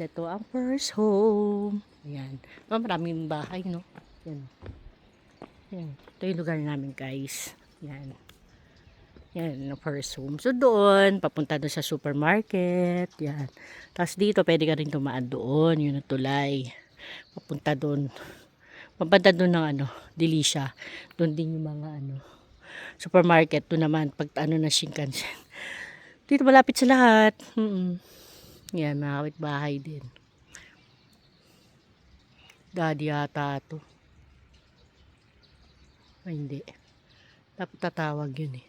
ito ang first home. Ayan. Maraming bahay, no? Yan. Yan. Ito yung lugar namin, guys. Yan. Yan, first home. So, doon, papunta doon sa supermarket. Yan. Tapos dito, pwede ka rin dumaan doon. Yun ang tulay. Papunta doon. Papunta doon ng Delicia. Doon din yung mga supermarket. Doon naman, pag na Shinkansen. Dito malapit sa lahat. Yan, mga kapitbahay din. Daddy yata to. Ay, hindi. Dapat tatawag yun eh.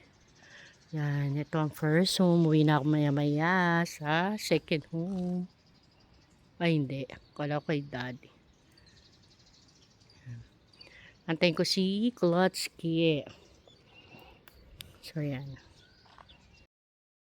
Yan, ito ang first home. Uwi na ako maya-maya sa second home. Ay, hindi. Kala ko kay daddy. Antayin ko si Klotsky. So, yan.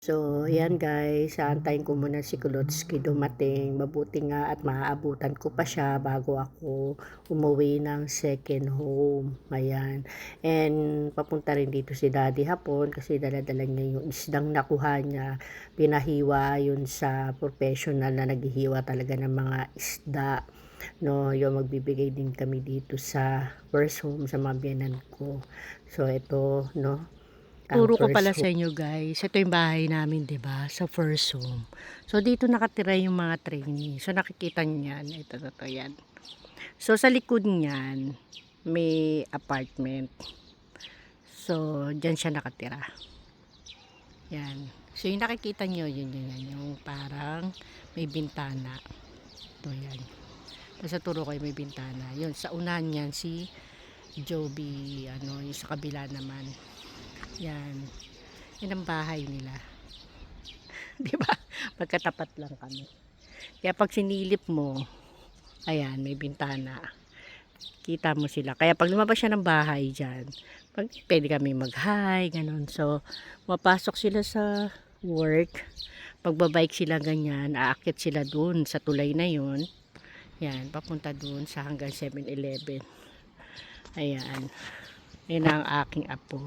So, yan guys. Antayin ko muna si Klotsky dumating. Mabuti nga at maaabutan ko pa siya bago ako umuwi ng second home. Ayan. And papunta rin dito si daddy hapon kasi dala-dala niya yung isdang nakuha niya. Pinahiwa yun sa professional na naghihiwa talaga ng mga isda. No, yung magbibigay din kami dito sa first home sa mga biyanan ko. So, ito, no. Turo ko pala sa inyo guys, ito yung bahay namin, 'di ba, sa first home. So dito nakatira yung mga trainee. So nakikita niyo yan, ito yan. So sa likod niyan may apartment. So diyan siya nakatira. Yan. So yung nakikita niyo yun yung parang may bintana. Ito yan. Sa turo ko may bintana. Yun sa unahan niyan si Joby, yung sa kabila naman. Yan. Yan ang bahay nila. Di ba? Pagkatapat lang kami. Kaya pag sinilip mo, ayan, may bintana. Kita mo sila. Kaya pag lumabas siya ng bahay dyan, pwede kami mag-hi, ganun. So, mapasok sila sa work. Pagbabike sila ganyan, aakyat sila dun sa tulay na yun. Yan, papunta dun sa hanggang 7-Eleven. Ayan. Yan ang aking apo.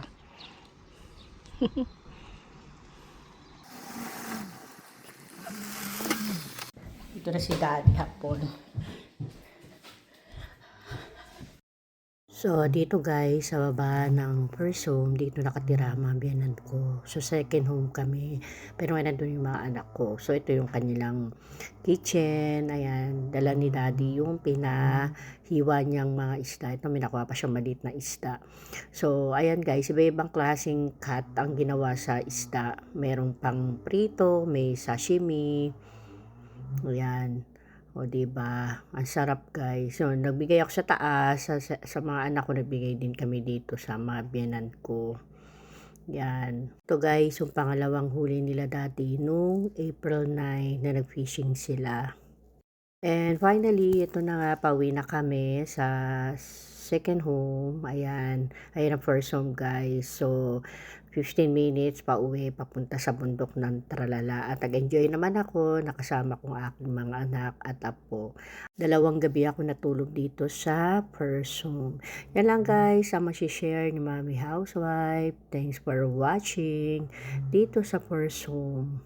Ito na si daddy hapon. So, dito guys, sa baba ng first home, dito nakatira mga biyanan ko. So, second home kami. Pero nga nandun yung mga anak ko. So, ito yung kanilang kitchen. Ayan, dala ni daddy yung pinahiwa niyang mga isda. Ito, may nakuha pa siyang maliit na isda. So, ayan guys, iba-ibang klaseng cut ang ginawa sa isda. Merong pang prito, may sashimi. Ayan. O, diba? Ang sarap, guys. So, nagbigay ako sa taas. Sa mga anak ko, nagbigay din kami dito sa mga biyanan ko. Yan. Ito, guys, yung pangalawang huli nila dati nung April 9 na nag-fishing sila. And finally, ito na nga, pauwi na kami sa second home. Ayan. Ayan ang first home, guys. So, 15 minutes pa uwi papunta sa bundok ng Tralala at nag-enjoy naman ako, nakasama kong aking mga anak at apo. 2 gabi ako natulog dito sa first home. Yan lang guys, ang share ni Mami Housewife. Thanks for watching dito sa first home.